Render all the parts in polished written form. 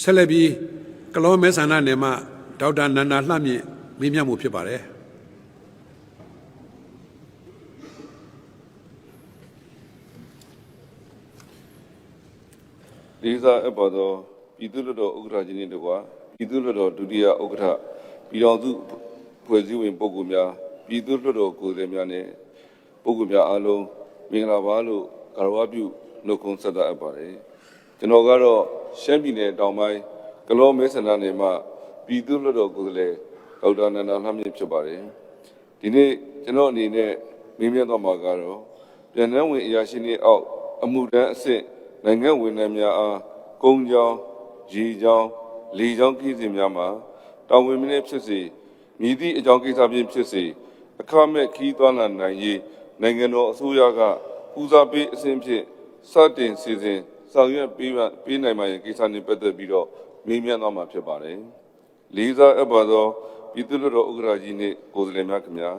ဆက်လက်ပြီးကလောမဲဆန္ဒနယ်မှဒေါက်တာနန္ဒာလှမြင့်မေးမြန်းမှုဖြစ်ပါတယ်လေးစားအပ်ပါသောပြည်သူ့လွှတ်တော်ဥက္ကဋ္ဌကြီးနှင့်တကွပြည်သူ့လွှတ်တော်ဒုတိယဥက္ကဋ္ဌပြည်ထောင်စုဖွဲ့စည်းဝင်ပုဂ္ဂိုလ်များပြည်သူ့လွှတ်တော်ကိုယ်စားလှယ်များနဲ့ပုဂ္ဂိုလ်များအားလုံးမင်္ဂလာပါလို့ကာရဝပြုနှုတ်ခွန်းဆက်သအပ်ပါတယ်ကျွန်တော်ကတော့ရှမ်းပြည်နယ်တောင်ပိုင်းကလောမဲဆန္ဒနယ်မှပြည်သူ့လွှတ်တော်ကိုယ်စားလှယ်ဒေါက်တာနန္ဒာလှမြင့်ဖြစ်ပါတယ်ဒီနေ့ကျွန်တော်အနေနဲ့မေးမြန်းသွားမှာကတော့ပြည်내ဝင်အရာရှိတွေအောက်အမှုတန်းအဆင့်နိုင်ငံဝန်ထမ်းများအားကုန်းကြောင်းရေကြောင်းလေကြောင်းကိစ္စများမှာတာဝန်မင်းဖြစ်စေမြည်သည့်အကြောင်းကိစ္စဖြင့်ဖြစ်စေအခမဲ့ခီးသွမ်းလာနိုင်ရေးနိုင်ငံတော်အစိုးရကဦးစားပေးအဆင့်ဖြင့်စတင်စီစဉ်ဆောင်ရွက်ပေးနိုင်မှာရဲ့ကိစ္စနဲ့ပတ်သက်ပြီးတော့မေးမြန်းသွားမှာဖြစ်ပါတယ်လေးစားအပ်ပါသောပြည်သူ့လွှတ်တော်ဥက္ကဋ္ဌကြီးနှင့်ကိုယ်စားလှယ်များခင်ဗျာ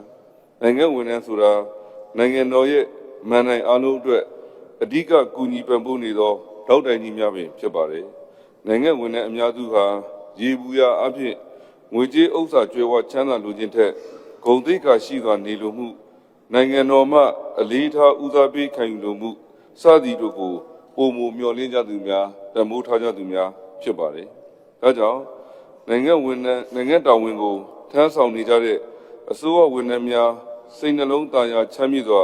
နိုင်ငံဝန်ထမ်းဆိုတာနိုင်ငံတော်ရဲ့မန်နိုင်အားလုံးအတွက်အဓိကကူညီပံ့ပိုးနေသောတောက်တိုင်ကြီးများပင်ဖြစ်ပါတယ်။နိုင်ငံဝန်ထမ်းအများစုဟာရေဘူးရအဖြစ်ငွေကြေးဥစ္စာကျွဲဝချမ်းသာလိုခြင်းထက်ဂုဏ်သိက္ခာရှိစွာနေလိုမှုနိုင်ငံတော်မှအလေးထားဦးစားပေးခံယူလိုမှုစသည်တို့ကိုပုံမမျှော်လင့်ကြသူများတမိုးထားကြသူများဖြစ်ပါတယ်။ဒါကြောင့်နိုင်ငံဝန်ထမ်းနိုင်ငံတော်ဝန်ကိုထမ်းဆောင်နေကြတဲ့အစိုးရဝန်ထမ်းများစိတ်နှလုံးသားရာချမ်းမြေ့စွာ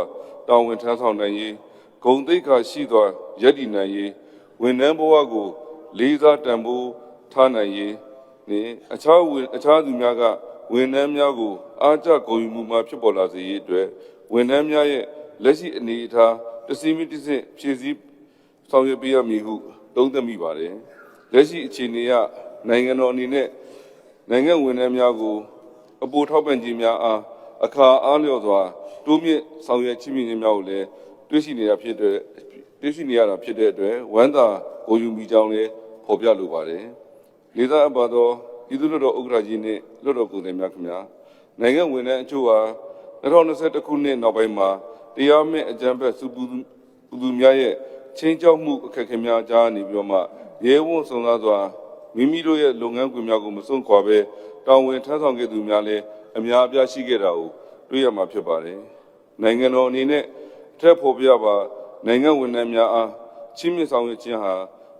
တာဝန်ထမ်းဆောင်နိုင်ရေးဂုဏ်သိက္ခာရှိစွာရည်တည်နိုင်ရေးဝန်ထမ်းဘဝကိုလေးစားတန်ဖိုးထားနိုင်ရေးနှင့်အခြားသူများကဝန်ထမ်းများကိုအားကျဂုဏ်ယူမှုမှဖြစ်ပေါ်လာစေရေးအတွက်ဝန်ထမ်းများရဲ့လက်ရှိအနေအထားတစီမီတစင့်ဖြည့်ဆည်းဆောင်ရွက်ပေးရမည်ဟုသုံးသပ်မိပါတယ်လက်ရှိအခြေအနေအရနိုင်ငံတော်အနေနဲ့နိုင်ငံဝန်ထမ်းများကိုအပိုထောက်ပံ့ခြင်းများအားအခါအားလျော်စွာတိုးမြင့်ဆောင်ရွက်ချီးမြှင့်ခြင်းများကိုလည်းတွေ့ရှိနေရတာဖြစ်တဲ့အတွက်ဝမ်းသာဂုဏ်ယူမိကြောင်းလည်းဖော်ပြလိုပါတယ်လေးစားအပ်ပါသောပြည်သူ့လွှတ်တော်ဥက္ကဋ္ဌကြီးနှင့်လွှတ်တော်ကိုယ်စားလှယ်များခင်ဗျာနိုင်ငံဝန်ထမ်းအချို့ဟာ2021ခုနှစ်နောက်ပိုင်းမှာတရားမဲ့အကြမ်းဖက်စုပူသူများရဲ့ချင်းကြောက်မှုအခက်အခဲများကြားနေပြီးတော့မှရဲဝံ့စုံသားစွာမိမိတို့ရဲ့လုပ်ငန်းခွင်များကိုမစွန့်ခွာဘဲတာဝန်ထမ်းဆောင်ခဲ့သူများလည်းအများအပြားရှိခဲ့တာကိုတွေ့ရမှာဖြစ်ပါတယ်နိုင်ငံတော်အနေနဲ့ထက်ဖော်ပြပါနိုင်ငံဝန်ထမ်းများအားချီးမြှင့်ဆောင်ရွက်ခြင်းဟာ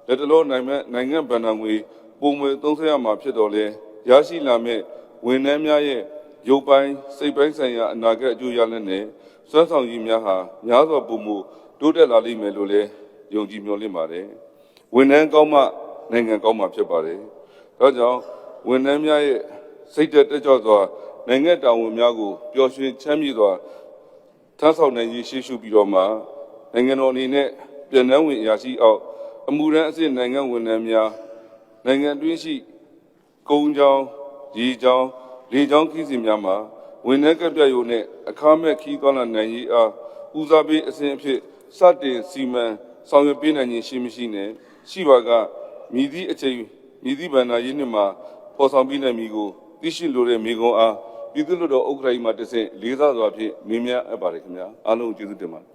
လက်တလောနိုင်ငံဗဏ္ဍာငွေပုံမှန်သုံးစွဲရမှာဖြစ်တော်လဲရရှိလာမဲ့ဝန်ထမ်းများရဲ့ရုပ်ပိုင်းစိတ်ပိုင်းဆိုင်ရာအနာဂတ်အကျိုးရလဒ်နဲ့စွမ်းဆောင်ရည်များဟာများစွာပုံမှုတိုးတက်လာလိမ့်မယ်လို့လည်းယုံကြည်မျှော်လင့်ပါတယ်ဝန်ထမ်းကောင်းမှနိုင်ငံကောင်းမှဖြစ်ပါတယ်ဒါကြောင့်ဝန်ထမ်းများရဲ့စိတ်တက်ကြွစွာနိုင်ငံတာဝန်များကိုပျော်ရွှင်ချမ်းမြေ့စွာထမ်းဆောင်နိုင်ရေးရှေ့ရှုပြီးတော့မှနိုင်ငံတော်အနေနဲ့ပြည်내ဝင်အရာရှိအောက်အမှုရန်အစစ်နိုင်ငံဝန်ထမ်းများနိုင်ငံတွင်းရှိကုန်းကြောင်းရေကြောင်းလေကြောင်းခီးစဉ်များမှာဝန်ထမ်းကပ်ပြရုံနဲ့အခမဲ့ခီးသွားလာနိုင်ရေးအားဦးစားပေးအစဉ်အဖြစ်စတင်စီမံဆောင်ရွက်ပေးနိုင်ခြင်းရှိမရှိနဲ့ရှိပါကမြည်သည့်အချိန်မြည်သည့်ဗန္ဒာရေးနှစ်မှာပေါ်ဆောင်ပြီးနိုင်မည်ကိုသိရှိလိုတဲ့မိကုံအားပြည်သူ့လွှတ်တော်ဥက္ကဋ္ဌကြီးမှတဆင့်လေးစားစွာဖြင့်မေးမြန်းအပ်ပါတယ်ခင်ဗျာအားလုံးကျေးဇူးတင်ပါတယ်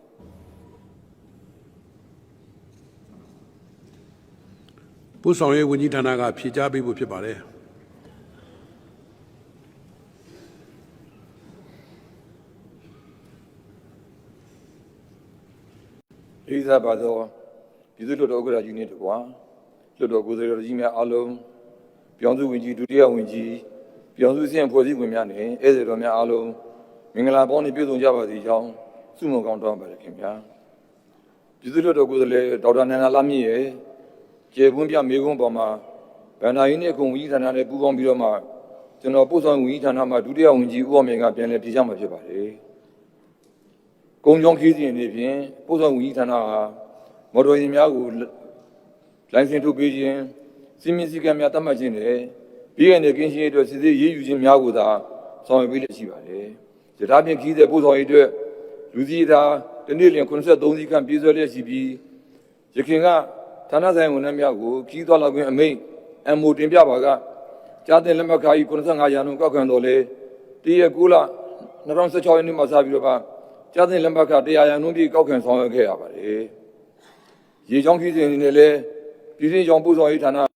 ပို့ဆောင်ရေးဝန်ကြီးဌာနကဖြေကြားပေးဖို့ဖြစ်ပါတယ်လေးစားပါသောပြည်သူ့လွှတ်တော်ဥက္ကဋ္ဌကြီးနှင့်တကွာလွှတ်တော်ကိုယ်စားလှယ်ကြီးများအားလုံးပြောင်းစုဝင်ကြီးဒုတိယဝင်ကြီးပြောင်းစုဆင့်ဖွဲ့စည်းဝင်များနဲ့ဧည့်သည်တော်များအားလုံးမင်္ဂလာပေါင်းနှင့်ပြည့်စုံကြပါစေကြောင်းဆုမွန်ကောင်းတောင်းပါတယ်ခင်ဗျာပြည်သူ့လွှတ်တော်ကိုယ်စားလှယ်ဒေါက်တာနန္ဒာလှမြင့်ရဲ့ကျေပွန်းပြမေကွန်းပေါ်မှာဗန္ဒာရေးနှင့်အကုန်ဝန်ကြီးဌာနနဲ့ပူးပေါင်းပြီးတော့မှကျွန်တော်ပို့ဆောင်ဝန်ကြီးဌာနမှာဒုတိယဝန်ကြီးဦးအောင်မြင့်ကပြန်လည်ဖြေကြားမှာဖြစ်ပါတယ်။ကုန်းကြောင်းခီးစဉ်တွေဖြင့်ပို့ဆောင်ဝန်ကြီးဌာနဟာမော်တော်ယာဉ်များကိုလိုင်စင်ထုတ်ပေးခြင်းစီမံစည်းကမ်းများသတ်မှတ်ခြင်းနဲ့ပြည်내ကင်းရှင်းရေးအတွက်စစ်ဆေးရေးယူခြင်းများကိုသာဆောင်ရွက်ပေးလျက်ရှိပါတယ်။ယထာဖြင့်ခီးတဲ့ပို့ဆောင်ရေးအတွက်လူစီသားတနေ့လျင်83စီးခန့်ပြေးဆွဲလျက်ရှိပြီးရခင်ကဌာနဆိုင်ဝန်ထမ်းများကိုခီးသွားလာခွင့်အမိန့်MO တင်ပြပါကကြားတင်လက်မှတ်ခါကြီး85ရာခိုင်နှုန်းကောက်ခံတော်လဲတရက်9လ2016ရက်နေ့မှာစပြီးတော့ကြားတင်လက်မှတ်ခ100ရာခိုင်နှုန်းပြည့်ကောက်ခံဆောင်ရွက်ခဲ့ရပါတယ်။ရေချောင်းခီးစဉ်တွေနဲ့လည်းပြည်စည်းကြောင်ပို့ဆောင်ရေးဌာန